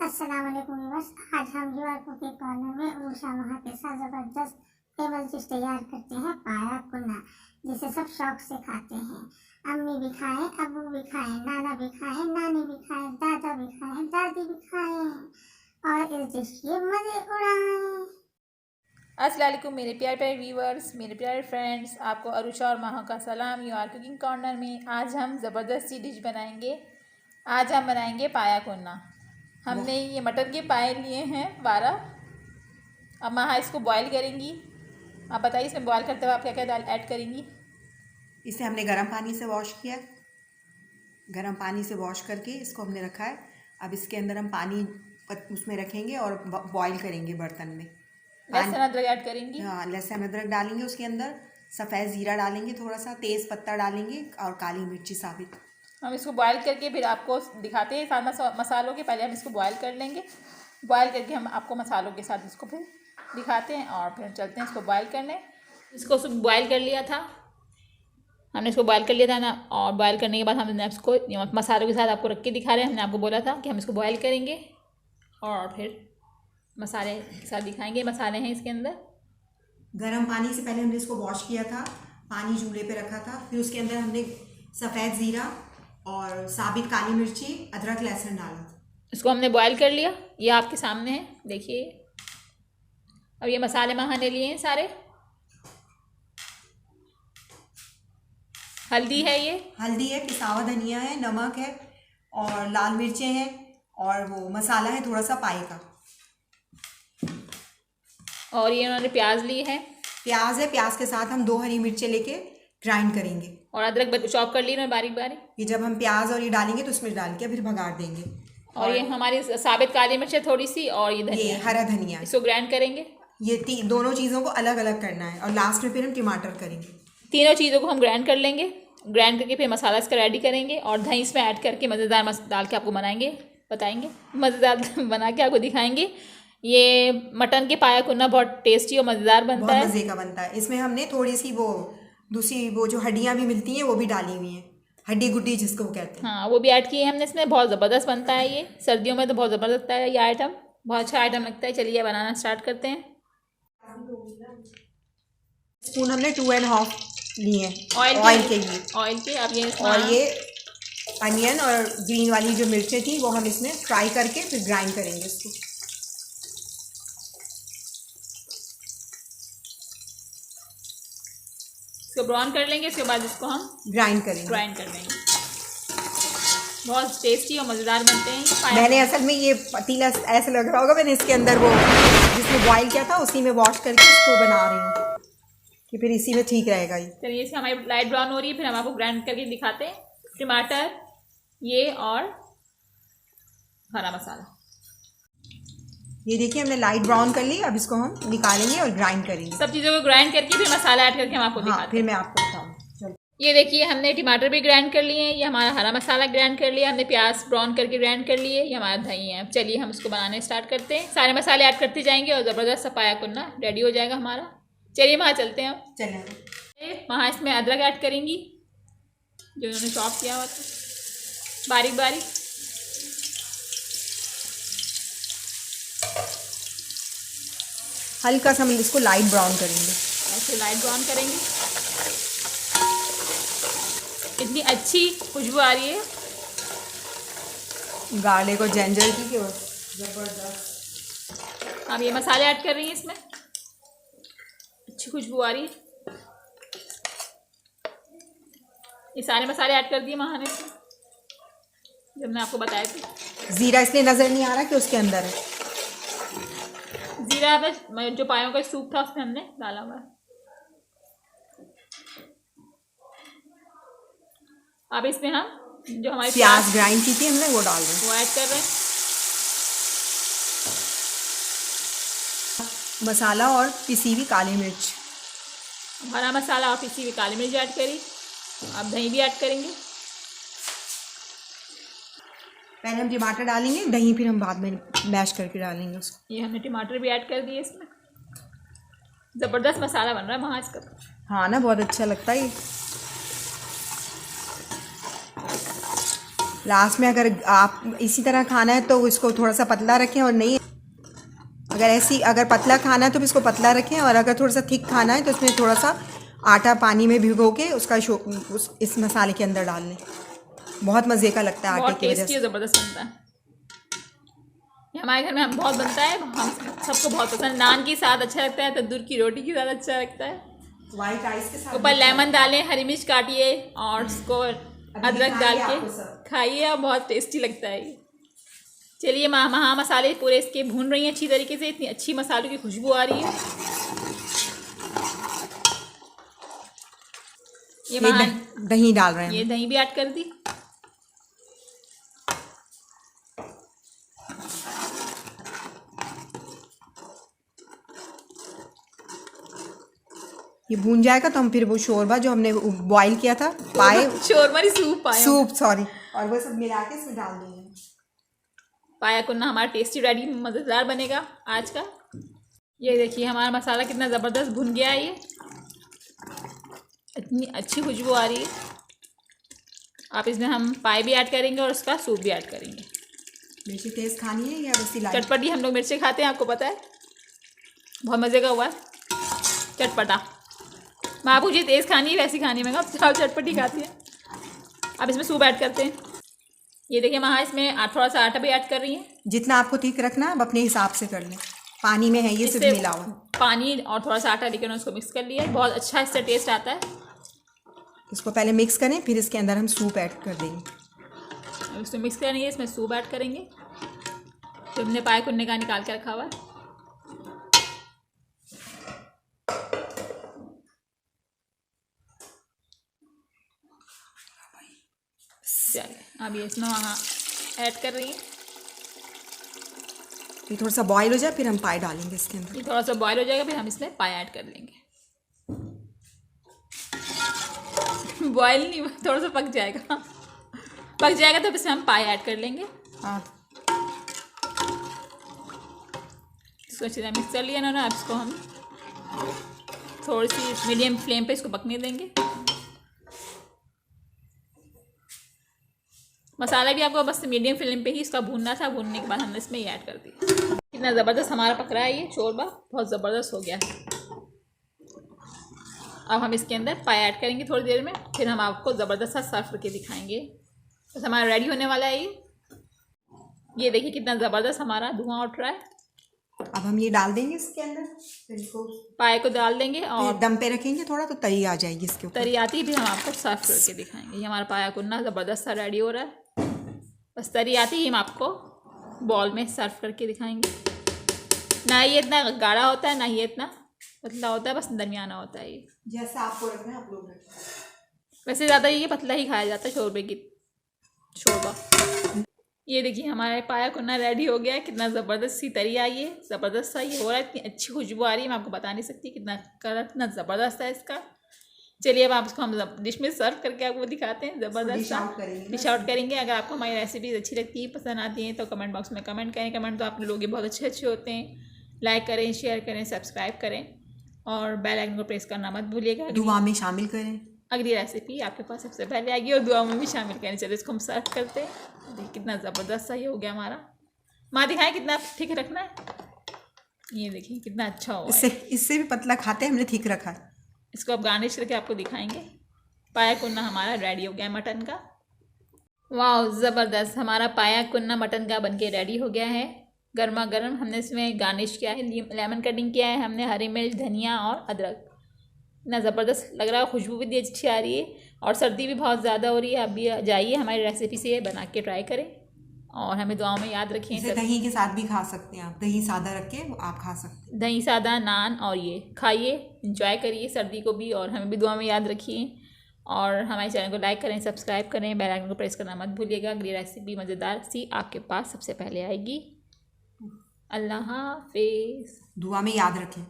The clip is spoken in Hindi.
अस्सलाम वालेकुम व्यूअर्स। आज हम यूआर कुकिंग कॉर्नर में उषा माह के साथ ज़बरदस्त टेबल डिश तैयार करते हैं, पाया कुन्ना, जिसे सब शौक से खाते हैं। अम्मी भी खाएं, अबू भी खाएं, नाना भी खाएं, नानी भी खाएं, दादा भी खाएं, दादी भी खाएं और इस डिश के मज़े उड़ाएं। अस्सलाम वालेकुम मेरे प्यारे प्यारे व्यूवर्स, मेरे प्यारे फ्रेंड्स, आपको अरुषा और माह का सलाम। यूआर कुकिंग कॉर्नर में आज हम ज़बरदस्त सी डिश बनाएंगे। आज हम बनाएंगे पाया कुन्ना। हमने ये मटन के पाए लिए हैं 12। अब माह इसको बॉईल करेंगी। आप बताइए इसमें बॉईल करते हुए आप क्या क्या दाल ऐड करेंगी। इसे हमने गर्म पानी से वॉश किया। गर्म पानी से वॉश करके इसको हमने रखा है। अब इसके अंदर हम पानी उसमें रखेंगे और बॉईल करेंगे बर्तन में। लहसुन अदरक ऐड करेंगी। हाँ, लहसुन अदरक डालेंगे। उसके अंदर सफ़ेद ज़ीरा डालेंगे, थोड़ा सा तेज़ पत्ता डालेंगे और काली मिर्ची साबित। हम इसको बॉईल करके फिर आपको दिखाते हैं साथ मसालों के। पहले हम इसको बॉईल कर लेंगे। बॉईल करके हम आपको मसालों के साथ इसको फिर दिखाते हैं और फिर चलते हैं इसको बॉईल करने। इसको बॉईल कर लिया था हमने, इसको बॉईल कर लिया था ना। और बॉईल करने के बाद हमने इसको मसालों के साथ आपको रख के दिखा रहे हैं। हमने आपको बोला था कि हम इसको बॉईल करेंगे और फिर मसाले के साथ दिखाएंगे। मसाले हैं इसके अंदर। गर्म पानी से पहले हमने इसको वॉश किया था, पानी चूल्हे पे रखा था। फिर उसके अंदर हमने सफ़ेद ज़ीरा और साबित काली मिर्ची, अदरक, लहसुन डाला था। इसको हमने बॉईल कर लिया, ये आपके सामने है, देखिए। अब ये मसाले महाने लिए हैं सारे। हल्दी है, ये हल्दी है, पिसा हुआ धनिया है, नमक है और लाल मिर्चें हैं और वो मसाला है थोड़ा सा पाई का। और ये उन्होंने प्याज ली है। प्याज है, प्याज के साथ हम 2 हरी मिर्चें लेके ग्राइंड करेंगे। और अदरक चॉप कर ली उन्होंने बारीक बारीक। ये जब हम प्याज और ये डालेंगे तो उसमें डाल के फिर भगाड़ देंगे। और ये हमारी साबित काली मिर्च है थोड़ी सी, और ये धनिया, ये हरा धनिया, इसको ग्राइंड करेंगे। ये दोनों चीज़ों को अलग अलग करना है और लास्ट में फिर हम टमाटर करेंगे। तीनों चीज़ों को हम ग्राइंड कर लेंगे। ग्राइंड करके फिर मसाला इसका रेडी करेंगे और दही इसमें ऐड करके मज़ेदार डाल के आपको बताएंगे मज़ेदार बना के आपको दिखाएंगे। ये मटन के पाया कुन्ना बहुत टेस्टी और मज़ेदार बनता है, बहुत मज़े का बनता है। इसमें हमने थोड़ी सी दूसरी जो हड्डियाँ भी मिलती हैं वो भी डाली हुई हैं, हड्डी गुड्डी जिसको कहते हैं। हाँ, वो भी ऐड किए हैं हमने इसमें। बहुत ज़बरदस्त बनता है ये, सर्दियों में तो बहुत ज़बरदस्त लगता है ये आइटम, बहुत अच्छा आइटम लगता है। चलिए बनाना स्टार्ट करते हैं। स्पून हमने 2.5 लिए ऑयल के लिए। ऑयल के अब ये और ये अनियन और ग्रीन वाली जो मिर्चें थी वो हम इसमें फ्राई करके फिर ग्राइंड करेंगे इसको। इसको ब्राउन कर लेंगे, इसके बाद इसको हम ग्राइंड करेंगे। कर लेंगे। बहुत टेस्टी और मज़ेदार बनते हैं। मैंने असल में ये पतीला ऐसा लग रहा होगा, मैंने इसके अंदर वो जिसमें बॉईल किया था उसी में वॉश करके इसको बना रही हूँ कि फिर इसी में ठीक रहेगा ये। चलिए, इसकी हमारी लाइट ब्राउन हो रही है, फिर हम आपको ग्राइंड करके दिखाते हैं। टमाटर, ये और हरा मसाला। ये देखिए हमने लाइट ब्राउन कर ली। अब इसको हम निकालेंगे और ग्राइंड करेंगे। सब चीज़ों को ग्राइंड करके फिर मसाला ऐड करके हम आपको दिखाते हैं। फिर मैं आपको बताऊँ। ये देखिए, हमने टमाटर भी ग्राइंड कर लिए हैं, ये हमारा हरा मसाला ग्राइंड कर लिया, हमने प्याज ब्राउन करके ग्राइंड कर लिए, ये हमारा दही है। अब चलिए हम इसको बनाने स्टार्ट करते हैं। सारे मसाले ऐड करते जाएंगे और ज़बरदस्त सा पाया कुन्ना रेडी हो जाएगा हमारा। चलिए वहाँ चलते हैं। हम चलें वहाँ इसमें अदरक ऐड करेंगी जो उन्होंने चॉप किया हुआ था बारीक बारीक। हल्का सा हम इसको लाइट ब्राउन करेंगे। ऐसे लाइट ब्राउन करेंगे। इतनी अच्छी खुशबू आ रही है गार्लिक और जिंजर की कि जबरदस्त। अब ये मसाले ऐड कर रही हैं इसमें, अच्छी खुशबू आ रही है। ये सारे मसाले ऐड कर दिए महाने से, जब मैं आपको बताया था। ज़ीरा इसलिए नज़र नहीं आ रहा कि उसके अंदर है ज़ीरा। जो पायों का सूप था उसमें हमने डाला हुआ है। अब इसमें हम जो हमारी प्याज ग्राइंड की थी हमने वो डाल रहे हैं, वो ऐड कर रहे हैं। मसाला और पिसी हुई काली मिर्च, हरा मसाला और पिसी हुई काली मिर्च ऐड करी। अब दही भी ऐड करेंगे। पहले हम टमाटर डालेंगे, दही फिर हम बाद में मैश करके डालेंगे उसको। ये हमने टमाटर भी ऐड कर दिए इसमें। ज़बरदस्त मसाला बन रहा है वहाँ इसका। हाँ ना, बहुत अच्छा लगता है ये। लास्ट में अगर आप इसी तरह खाना है तो इसको थोड़ा सा पतला रखें, और नहीं अगर पतला खाना है तो इसको पतला रखें, और अगर थोड़ा सा थिक खाना है तो इसमें थोड़ा सा आटा पानी में भिगो के उसका इस मसाले के अंदर डाल लें। बहुत मज़े का लगता है, आटे की वजह से ज़बरदस्त बनता है। ये हमारे घर में हम बहुत बनता है, हम सबको बहुत पसंद। नान के साथ अच्छा लगता है, तंदूर की रोटी के साथ अच्छा लगता है। वाइट राइस के साथ ऊपर लेमन डालें, हरी मिर्च काटिए और उसको अदरक डाल के खाइए, और बहुत टेस्टी लगता है ये। चलिए महा मसाले पूरे इसके भून रही हैं अच्छी तरीके से, इतनी अच्छी मसालों की खुशबू आ रही है। ये दही डाल रहे हैं, ये दही भी ऐड कर दी। ये भून जाएगा तो हम फिर वो शोरबा जो हमने बॉईल किया था शोरबा सूप सॉरी, और वो सब मिला के इसमें डाल देंगे। पाया कुन्ना हमारा टेस्टी रेडी मज़ेदार बनेगा आज का। ये देखिए हमारा मसाला कितना ज़बरदस्त भुन गया है, ये इतनी अच्छी खुशबू आ रही है। आप इसमें हम पाए भी ऐड करेंगे और उसका सूप भी ऐड करेंगे। मिर्ची तेज़ खानी है या वैसी लाइट? चटपटी हम लोग मिर्ची खाते हैं, आपको पता है, बहुत मज़े का हुआ चटपटा। बाबू जी तेज़ खानी है वैसी खानी है, मैं कहा चटपटी खाती है। अब इसमें सूप ऐड करते हैं। ये देखिए वहाँ इसमें थोड़ा सा आटा भी ऐड कर रही हैं। जितना आपको ठीक रखना है आप अपने हिसाब से कर लें। पानी में है ये सिर्फ मिला हुआ पानी और थोड़ा सा आटा लेकर उसको मिक्स कर लिया, बहुत अच्छा इससे टेस्ट आता है। इसको पहले मिक्स करें, फिर इसके अंदर हम सूप ऐड कर देंगे। इसमें मिक्स करेंगे, इसमें सूप ऐड करेंगे तो हमने पाए कुन्ने का निकाल के रखा हुआ है। चलिए अब ये इसमें वहाँ ऐड कर रही है। ये थोड़ा सा बॉईल हो जाए फिर हम पाए डालेंगे इसके अंदर। ये थोड़ा सा बॉईल हो जाएगा फिर हम इसमें पाए ऐड कर लेंगे। बॉईल नहीं, थोड़ा सा पक जाएगा, पक जाएगा तो इसमें हम पाए ऐड कर लेंगे। हाँ इसको अच्छी तरह मिक्स कर लिया ना, अब इसको हम थोड़ी सी मीडियम फ्लेम पे इसको पकने देंगे। मसाला भी आपको बस मीडियम फ्लेम पे ही इसका भूनना था, भूनने के बाद हमने इसमें ये ऐड कर दिया। कितना ज़बरदस्त हमारा पक रहा है, ये शोरबा बहुत ज़बरदस्त हो गया है। अब हम इसके अंदर पाए ऐड करेंगे थोड़ी देर में, फिर हम आपको ज़बरदस्त सा सर्व करके दिखाएंगे। बस हमारा रेडी होने वाला है ये देखिए कितना ज़बरदस्त हमारा धुआं उठ रहा है। अब हम ये डाल देंगे इसके अंदर, फिर इसको पाए को डाल देंगे और दम पे रखेंगे थोड़ा, तो तरी आ जाएगी इसके ऊपर। तरी आती है फिर हम आपको सर्व करके दिखाएंगे। ये हमारा पाया कुन्ना ज़बरदस्त सा रेडी हो रहा है। बस तरी आती ही हम आपको बॉल में सर्व करके दिखाएंगे। ना ये इतना गाढ़ा होता है, ना ये इतना पतला होता है, बस दरमियाना होता है ये। जैसा आपको रखना है आप लोग रखें। वैसे ज़्यादा ये पतला ही खाया जाता है शोरबा। ये देखिए हमारे पाया कुन्ना रेडी हो गया है। कितना ज़बरदस्त सी तरी आई है, ज़बरदस्त सा ये हो रहा है, इतनी अच्छी खुशबू आ रही है, मैं आपको बता नहीं सकती कितना कलर इतना ज़बरदस्त है इसका। चलिए अब आप इसको हम डिश में सर्व करके आपको दिखाते हैं। ज़बरदस्त डिश आउट करेंगे। अगर आपको हमारी रेसिपीज़ अच्छी लगती है, पसंद आती हैं, तो कमेंट बॉक्स में कमेंट करें। कमेंट तो आप लोगों के बहुत अच्छे अच्छे होते हैं। लाइक करें, शेयर करें, सब्सक्राइब करें और बेल आइकन को प्रेस करना मत भूलिएगा। दुआ में शामिल करें, अगली रेसिपी आपके पास सबसे पहले आएगी और दुआ में भी शामिल करें। चलिए इसको हम सर्व करते हैं। देखिए कितना ज़बरदस्त सा ये हो गया हमारा। माँ दिखाएं कितना ठीक रखना है। ये देखिए कितना अच्छा हुआ है। इससे भी पतला खाते हैं, हमने ठीक रखा है। इसको अब गार्निश करके आपको दिखाएंगे। पाया कुन्ना हमारा रेडी हो गया मटन का। वाह ज़बरदस्त हमारा पाया कुन्ना मटन का बनके रेडी हो गया है। गर्मा गर्म हमने इसमें गार्निश किया है, लेमन कटिंग किया है हमने, हरी मिर्च, धनिया और अदरक। इतना ज़बरदस्त लग रहा है, खुशबू भी अच्छी आ रही है और सर्दी भी बहुत ज़्यादा हो रही है। आप भी जाइए हमारी रेसिपी से बना के ट्राई करें और हमें दुआओं में याद रखें। इसे दही के साथ भी खा सकते हैं आप, दही सादा रख के आप खा सकते हैं। दही सादा, नान और ये खाइए, इंजॉय करिए सर्दी को भी और हमें भी दुआ में याद रखिए। और हमारे चैनल को लाइक करें, सब्सक्राइब करें, बेल आइकन को प्रेस करना मत भूलिएगा। अगली रेसिपी मज़ेदार सी आपके पास सबसे पहले आएगी। अल्लाह हाफिज़। दुआ में याद रखें।